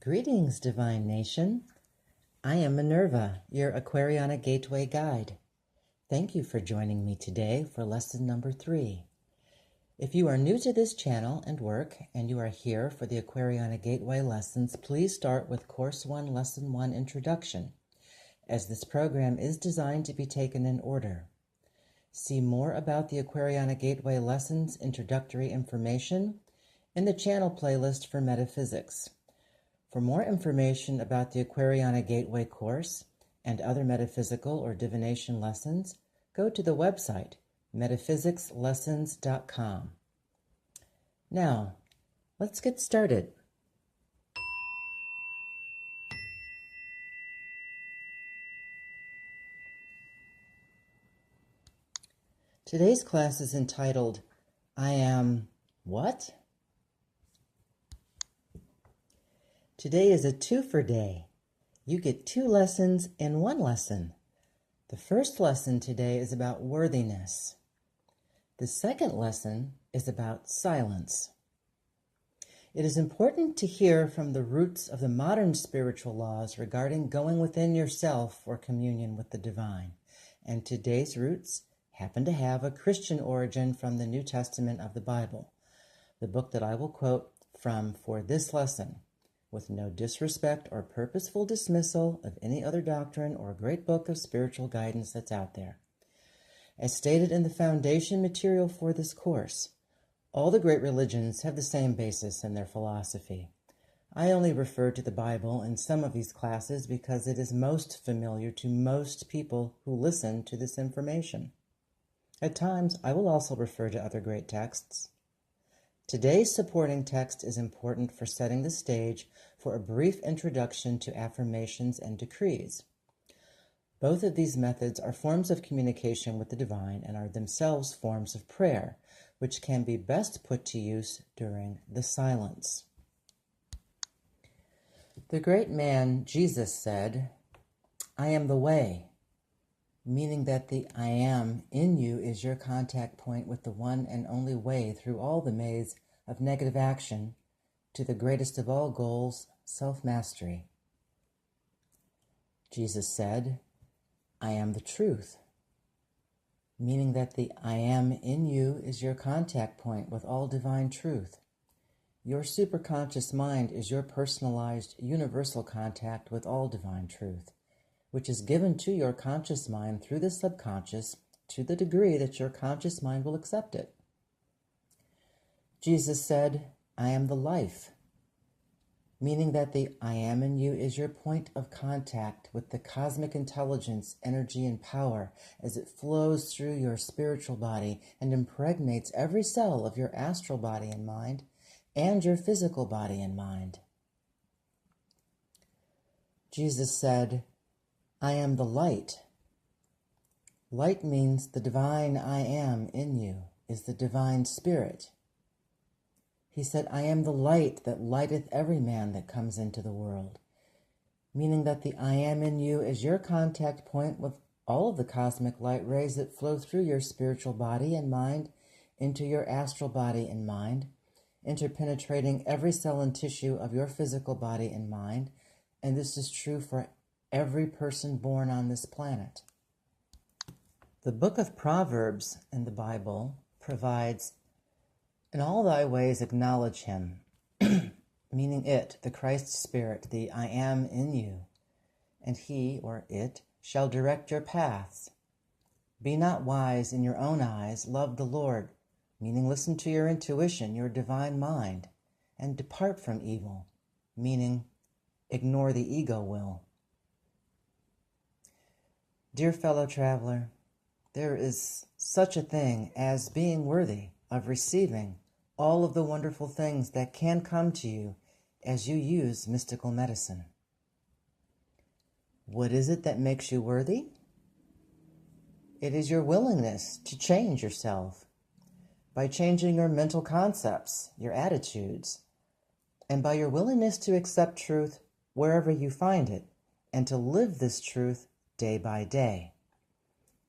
Greetings, Divine Nation. I am Minerva, your Aquariana Gateway Guide. Thank you for joining me today for lesson number 3. If you are new to this channel and work, and you are here for the Aquariana Gateway Lessons, please start with Course 1, Lesson 1, Introduction, as this program is designed to be taken in order. See more about the Aquariana Gateway Lessons introductory information in the channel playlist for Metaphysics. For more information about the Aquariana Gateway course and other metaphysical or divination lessons, go to the website metaphysicsLessons.com. Now, let's get started. Today's class is entitled, I Am What? Today is a twofer day. You get 2 lessons in 1 lesson. The first lesson today is about worthiness. The second lesson is about silence. It is important to hear from the roots of the modern spiritual laws regarding going within yourself for communion with the divine. And today's roots happen to have a Christian origin from the New Testament of the Bible, the book that I will quote from for this lesson, with no disrespect or purposeful dismissal of any other doctrine or great book of spiritual guidance that's out there. As stated in the foundation material for this course, all the great religions have the same basis in their philosophy. I only refer to the Bible in some of these classes because it is most familiar to most people who listen to this information. At times, I will also refer to other great texts. Today's supporting text is important for setting the stage for a brief introduction to affirmations and decrees. Both of these methods are forms of communication with the divine and are themselves forms of prayer, which can be best put to use during the silence. The great man Jesus said, I am the way, meaning that the I am in you is your contact point with the one and only way through all the maze of negative action to the greatest of all goals, self-mastery. Jesus said, I am the truth, meaning that the I am in you is your contact point with all divine truth. Your superconscious mind is your personalized, universal contact with all divine truth, which is given to your conscious mind through the subconscious to the degree that your conscious mind will accept it. Jesus said, I am the life, meaning that the I am in you is your point of contact with the cosmic intelligence, energy, and power as it flows through your spiritual body and impregnates every cell of your astral body and mind and your physical body and mind. Jesus said, I am the light. Light means the divine I am in you is the divine spirit. He said, I am the light that lighteth every man that comes into the world, meaning that the I am in you is your contact point with all of the cosmic light rays that flow through your spiritual body and mind into your astral body and mind, interpenetrating every cell and tissue of your physical body and mind, and this is true for every person born on this planet. The book of Proverbs in the Bible provides, in all thy ways acknowledge him, meaning it, the Christ Spirit, the I am in you, and he, or it, shall direct your paths. Be not wise in your own eyes, love the Lord, meaning listen to your intuition, your divine mind, and depart from evil, meaning ignore the ego will. Dear fellow traveler, there is such a thing as being worthy of receiving all of the wonderful things that can come to you as you use mystical medicine. What is it that makes you worthy? It is your willingness to change yourself by changing your mental concepts, your attitudes, and by your willingness to accept truth wherever you find it and to live this truth day by day.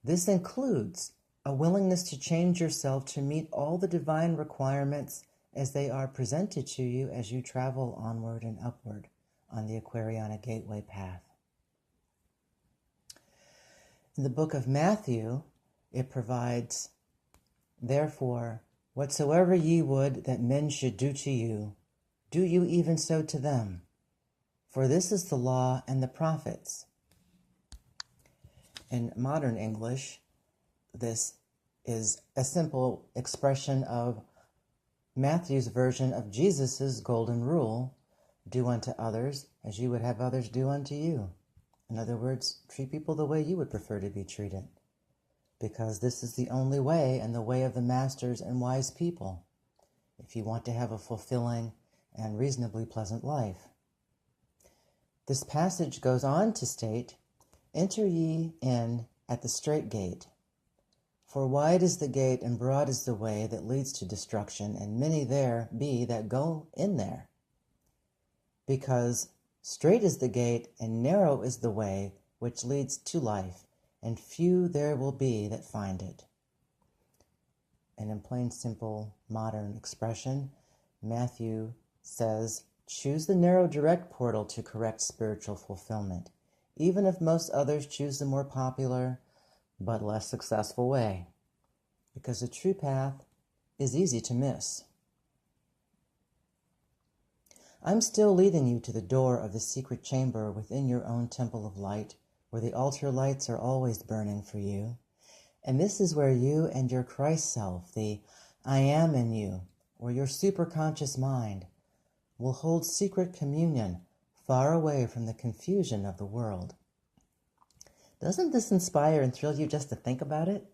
This includes a willingness to change yourself to meet all the divine requirements as they are presented to you as you travel onward and upward on the Aquariana Gateway path. In the book of Matthew, it provides, "Therefore, whatsoever ye would that men should do to you, do you even so to them. For this is the law and the prophets." In modern English, this is a simple expression of Matthew's version of Jesus' golden rule: do unto others as you would have others do unto you. In other words, treat people the way you would prefer to be treated, because this is the only way and the way of the masters and wise people, if you want to have a fulfilling and reasonably pleasant life. This passage goes on to state, "Enter ye in at the strait gate. For wide is the gate and broad is the way that leads to destruction, and many there be that go in there. Because strait is the gate and narrow is the way which leads to life, and few there will be that find it." And in plain, simple, modern expression, Matthew says, choose the narrow, direct portal to correct spiritual fulfillment, even if most others choose the more popular but less successful way, because the true path is easy to miss. I'm still leading you to the door of the secret chamber within your own temple of light, where the altar lights are always burning for you. And this is where you and your Christ self, the I am in you, or your superconscious mind, will hold secret communion far away from the confusion of the world. Doesn't this inspire and thrill you just to think about it?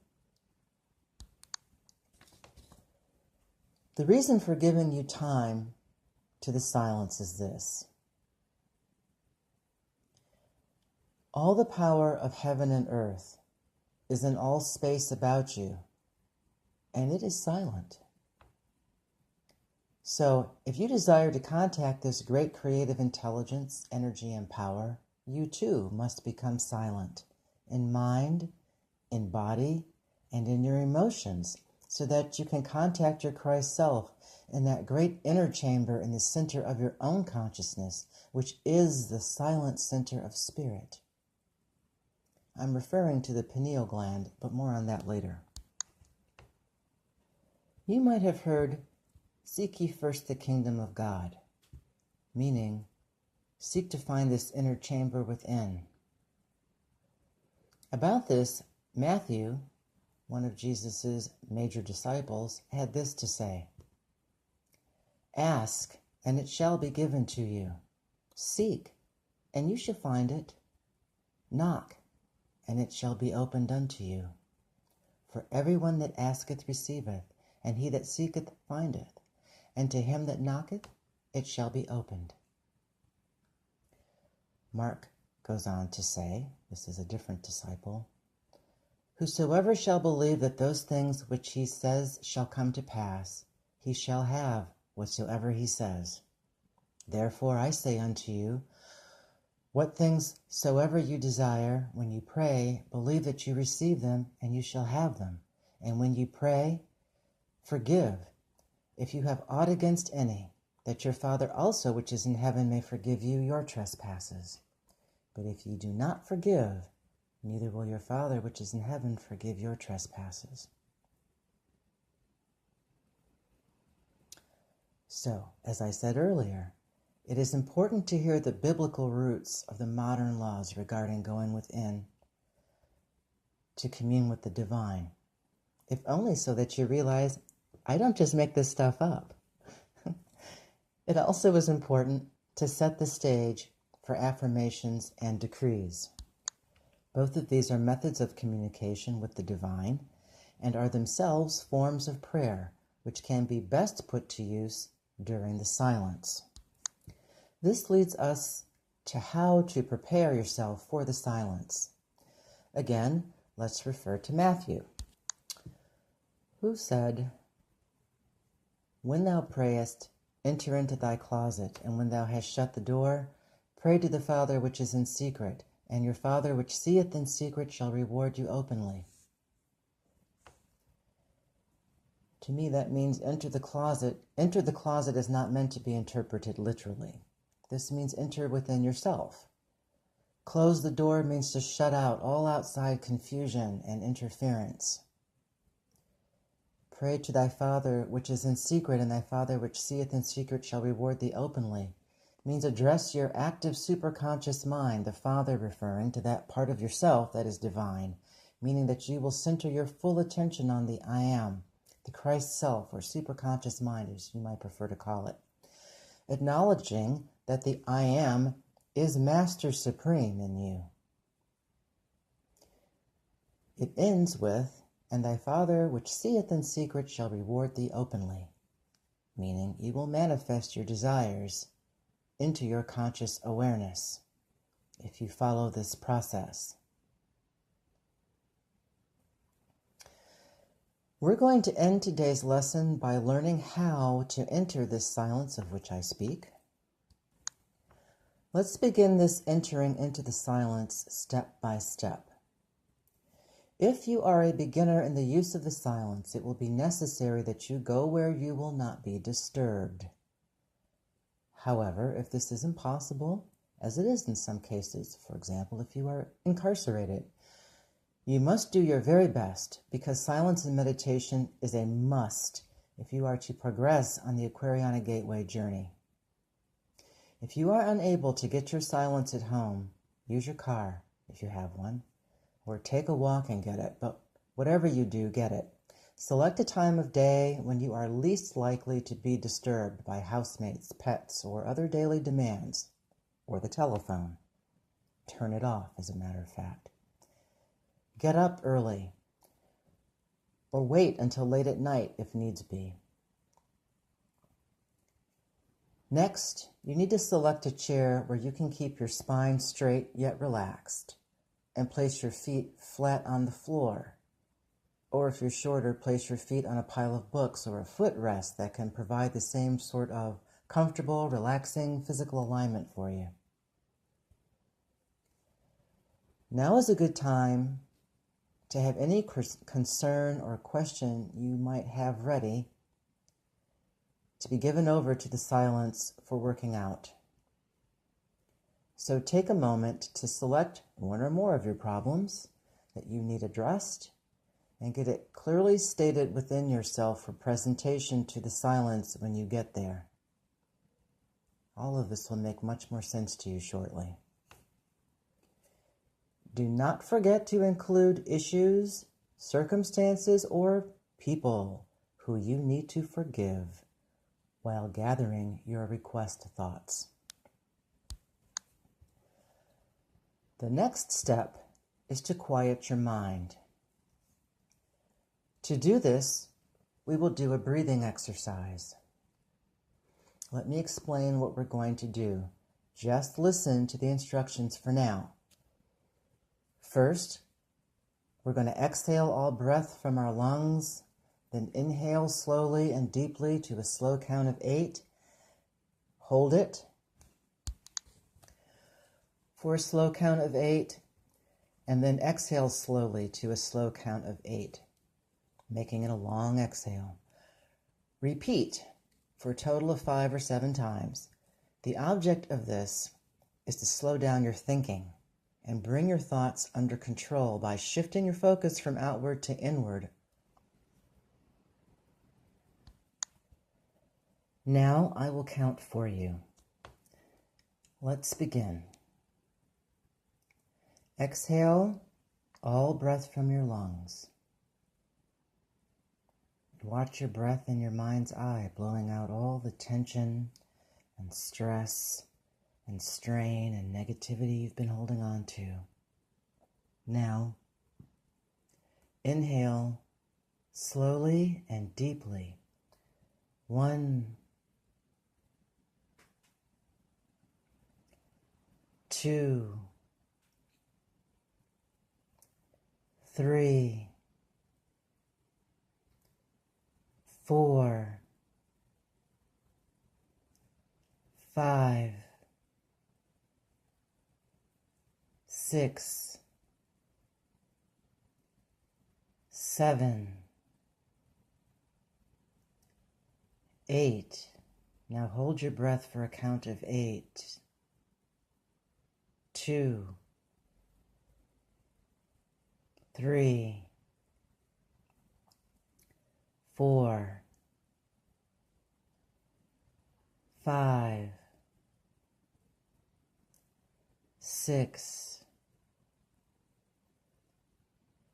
The reason for giving you time to the silence is this. All the power of heaven and earth is in all space about you, and it is silent. So, if you desire to contact this great creative intelligence, energy, and power, you too must become silent in mind, in body, and in your emotions, so that you can contact your Christ self in that great inner chamber in the center of your own consciousness, which is the silent center of spirit. I'm referring to the pineal gland, but more on that later. You might have heard, "Seek ye first the kingdom of God," meaning, seek to find this inner chamber within. About this, Matthew, one of Jesus' major disciples, had this to say: "Ask, and it shall be given to you. Seek, and you shall find it. Knock, and it shall be opened unto you. For everyone that asketh receiveth, and he that seeketh findeth, and to him that knocketh it shall be opened." Mark goes on to say, this is a different disciple, "Whosoever shall believe that those things which he says shall come to pass, he shall have whatsoever he says. Therefore I say unto you, what things soever you desire, when you pray, believe that you receive them, and you shall have them. And when you pray, forgive, if you have aught against any, that your Father also which is in heaven may forgive you your trespasses. But if ye do not forgive, neither will your Father which is in heaven forgive your trespasses." So, as I said earlier, it is important to hear the biblical roots of the modern laws regarding going within to commune with the divine, if only so that you realize, I don't just make this stuff up. It also is important to set the stage for affirmations and decrees. Both of these are methods of communication with the divine and are themselves forms of prayer, which can be best put to use during the silence. This leads us to how to prepare yourself for the silence. Again, let's refer to Matthew, who said, "When thou prayest, enter into thy closet, and when thou hast shut the door, pray to the Father which is in secret, and your Father which seeth in secret shall reward you openly." To me, that means enter the closet. Enter the closet is not meant to be interpreted literally. This means enter within yourself. Close the door means to shut out all outside confusion and interference. Pray to thy Father which is in secret, and thy Father which seeth in secret shall reward thee openly. Means address your active superconscious mind, the Father referring to that part of yourself that is divine, meaning that you will center your full attention on the I Am, the Christ self, or superconscious mind, as you might prefer to call it. Acknowledging that the I Am is Master Supreme in you. It ends with, and thy Father which seeth in secret shall reward thee openly, meaning you will manifest your desires into your conscious awareness if you follow this process. We're going to end today's lesson by learning how to enter this silence of which I speak. Let's begin this entering into the silence step by step. If you are a beginner in the use of the silence, it will be necessary that you go where you will not be disturbed. However, if this is impossible, as it is in some cases, for example, if you are incarcerated, you must do your very best, because silence and meditation is a must if you are to progress on the Aquariana Gateway journey. If you are unable to get your silence at home, use your car if you have one, or take a walk and get it, but whatever you do, get it. Select a time of day when you are least likely to be disturbed by housemates, pets, or other daily demands, or the telephone. Turn it off, as a matter of fact. Get up early, or wait until late at night if needs be. Next, you need to select a chair where you can keep your spine straight yet relaxed, and place your feet flat on the floor. Or if you're shorter, place your feet on a pile of books or a footrest that can provide the same sort of comfortable, relaxing physical alignment for you. Now is a good time to have any concern or question you might have ready to be given over to the silence for working out. So take a moment to select one or more of your problems that you need addressed and get it clearly stated within yourself for presentation to the silence when you get there. All of this will make much more sense to you shortly. Do not forget to include issues, circumstances, or people who you need to forgive while gathering your request thoughts. The next step is to quiet your mind. To do this, we will do a breathing exercise. Let me explain what we're going to do. Just listen to the instructions for now. First, we're going to exhale all breath from our lungs, then inhale slowly and deeply to a slow count of 8. Hold it for a slow count of 8, and then exhale slowly to a slow count of 8, making it a long exhale. Repeat for a total of 5 or 7 times. The object of this is to slow down your thinking and bring your thoughts under control by shifting your focus from outward to inward. Now I will count for you. Let's begin. Exhale all breath from your lungs. Watch your breath in your mind's eye, blowing out all the tension and stress and strain and negativity you've been holding on to. Now, inhale slowly and deeply. 1, 2, 3, 4, 5, 6, 7, 8, Now hold your breath for a count of 8. 2, 3, 4, 5, 6,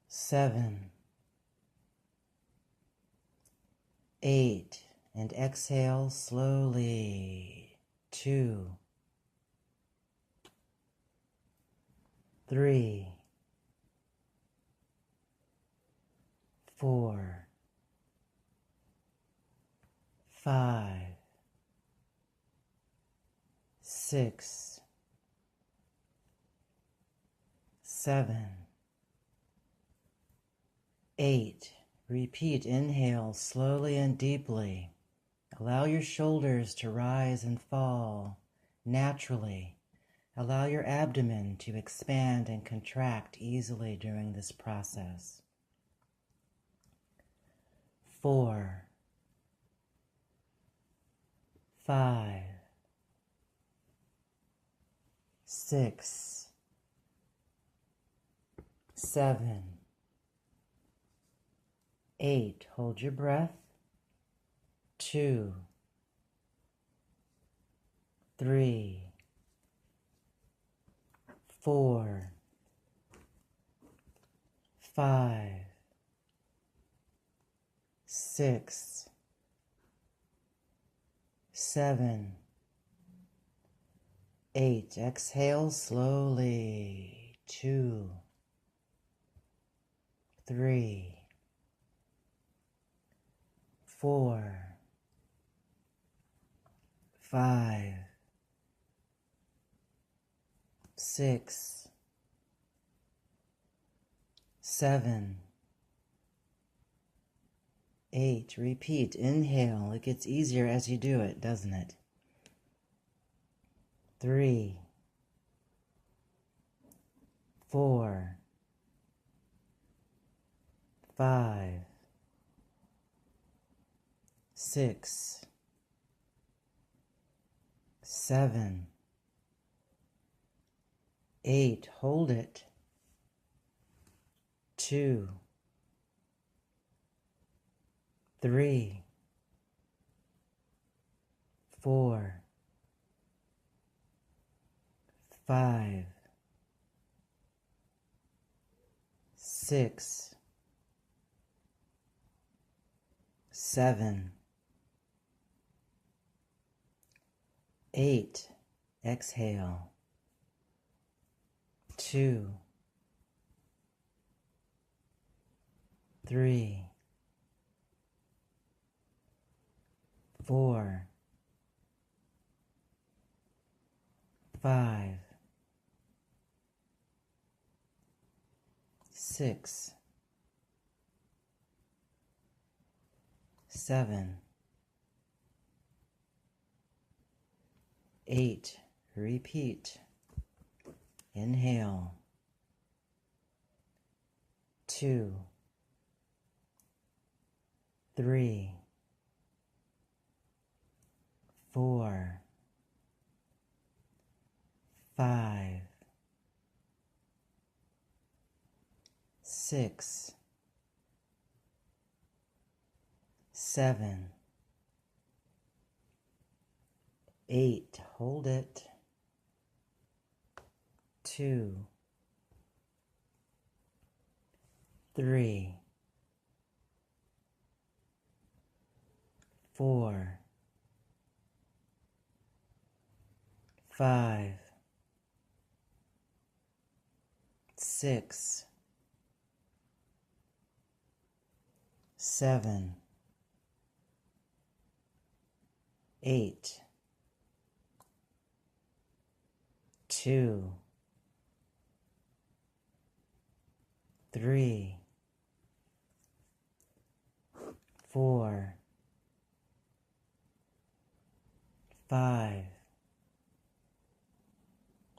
7, 8, and exhale slowly. 2, 3, 4, 5, 6, 7, 8. Repeat. Inhale slowly and deeply. Allow your shoulders to rise and fall naturally. Allow your abdomen to expand and contract easily during this process. 4, 5, 6, 7, 8. Hold your breath. 2, 3, 4, 5, 6, 7, 8. Exhale slowly. 2, 3, 4, 5, 6, 7, 8. Repeat. Inhale. It gets easier as you do it, doesn't it? 3, 4, 5, 6, 7, 8. Hold it. 2, 3, 4, 5, 6, 7, 8. Exhale. 2, 3, 4, 5, 6, 7, 8. Repeat. Inhale. 2, 3, 4, 5, 6, 7, 8. Hold it. 2, 3, 4, 5, 6, 7, 8. 2, 3, 4, 5,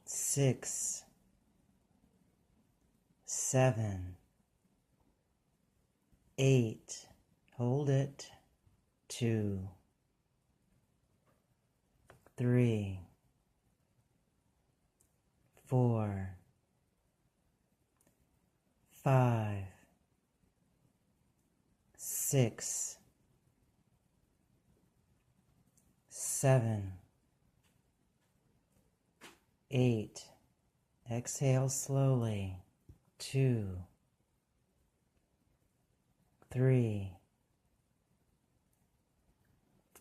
6, 7, 8. Hold it. 2, 3, 4, 5, 6, 7, 8. Exhale slowly. 2, 3,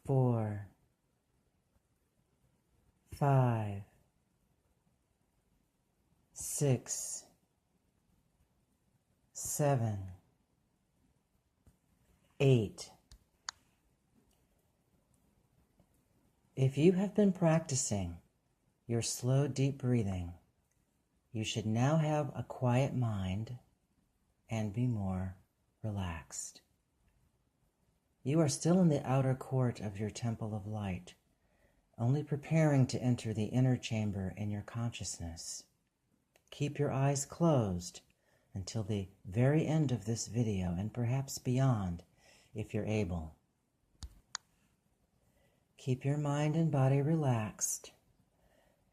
4, 5, 6, 7, 8. If you have been practicing your slow, deep breathing, you should now have a quiet mind and be more relaxed. You are still in the outer court of your temple of light, only preparing to enter the inner chamber in your consciousness. Keep your eyes closed until the very end of this video, and perhaps beyond, if you're able. Keep your mind and body relaxed,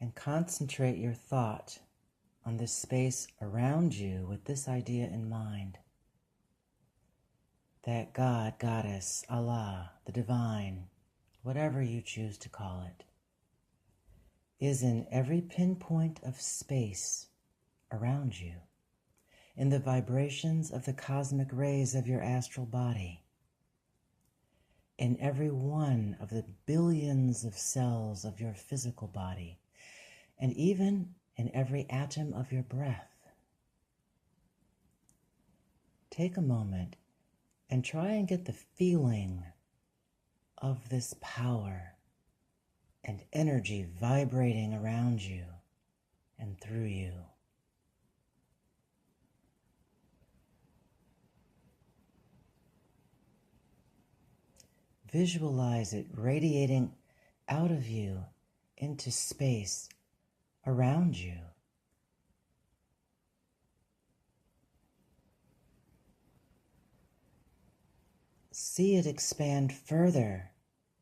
and concentrate your thought on this space around you with this idea in mind: that God, Goddess, Allah, the Divine, whatever you choose to call it, is in every pinpoint of space around you, in the vibrations of the cosmic rays of your astral body, in every one of the billions of cells of your physical body, and even in every atom of your breath. Take a moment and try and get the feeling of this power and energy vibrating around you and through you. Visualize it radiating out of you into space around you. See it expand further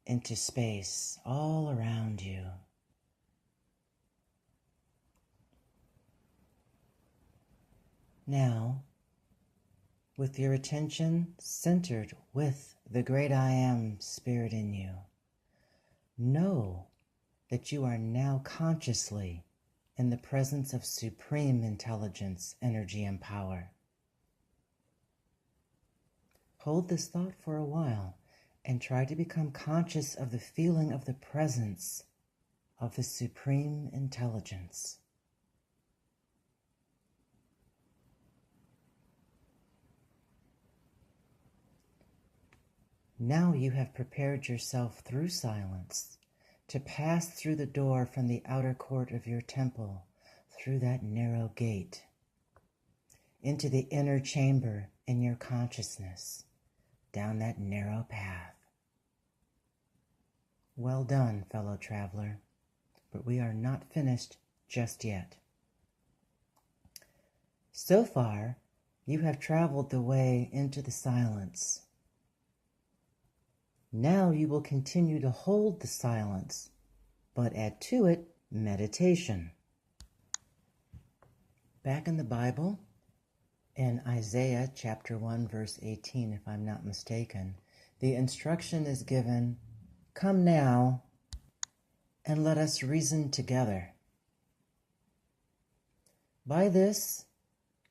into space all around you. Now, with your attention centered with the great I Am Spirit in you, know that you are now consciously in the presence of supreme intelligence, energy, and power. Hold this thought for a while and try to become conscious of the feeling of the presence of the supreme intelligence. Now you have prepared yourself through silence to pass through the door from the outer court of your temple, through that narrow gate, into the inner chamber in your consciousness, down that narrow path. Well done, fellow traveler, but we are not finished just yet. So far, you have traveled the way into the silence. Now you will continue to hold the silence, but add to it meditation. Back in the Bible, in Isaiah chapter 1, verse 18, if I'm not mistaken, the instruction is given, "Come now, and let us reason together." By this,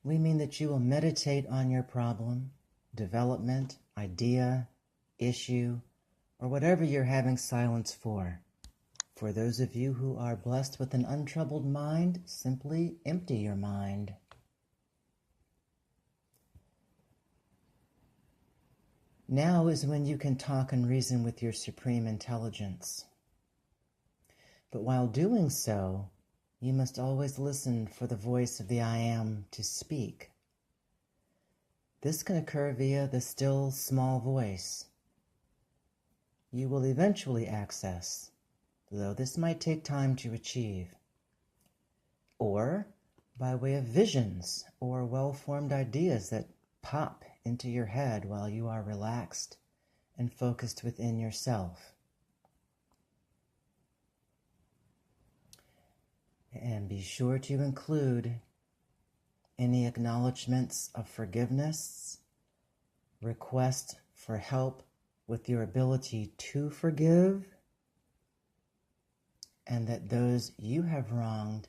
we mean that you will meditate on your problem, development, idea, issue, or whatever you're having silence for. For those of you who are blessed with an untroubled mind, simply empty your mind. Now is when you can talk and reason with your supreme intelligence. But while doing so, you must always listen for the voice of the I Am to speak. This can occur via the still, small voice you will eventually access, though this might take time to achieve, or by way of visions or well-formed ideas that pop into your head while you are relaxed and focused within yourself. And be sure to include any acknowledgments of forgiveness, request for help with your ability to forgive, and that those you have wronged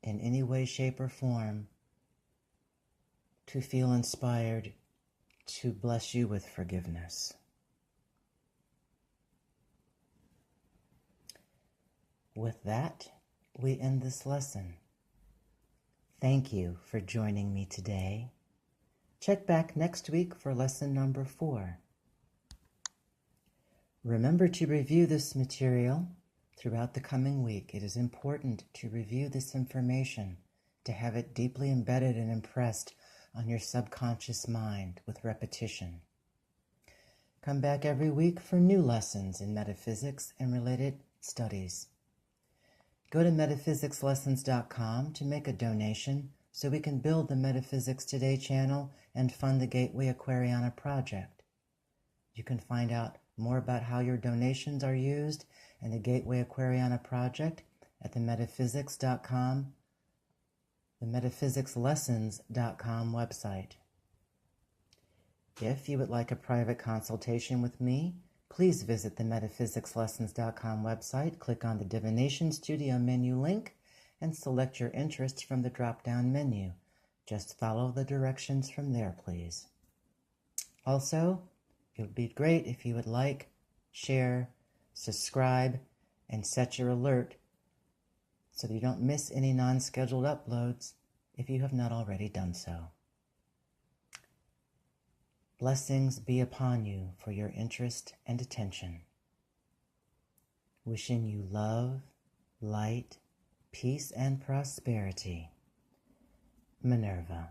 in any way, shape, or form to feel inspired to bless you with forgiveness. With that, we end this lesson. Thank you for joining me today. Check back next week for lesson number 4. Remember to review this material throughout the coming week. It is important to review this information, to have it deeply embedded and impressed on your subconscious mind with repetition. Come back every week for new lessons in metaphysics and related studies. Go to metaphysicsLessons.com to make a donation so we can build the Metaphysics Today channel and fund the Gateway Aquariana project. You can find out more about how your donations are used and the Gateway Aquariana project at the metaphysics.com, the metaphysicsLessons.com website. If you would like a private consultation with me, please visit the metaphysicsLessons.com website, click on the Divination Studio menu link, and select your interests from the drop-down menu. Just follow the directions from there, please. Also, it would be great if you would like, share, subscribe, and set your alert so that you don't miss any non-scheduled uploads if you have not already done so. Blessings be upon you for your interest and attention. Wishing you love, light, peace, and prosperity. Minerva.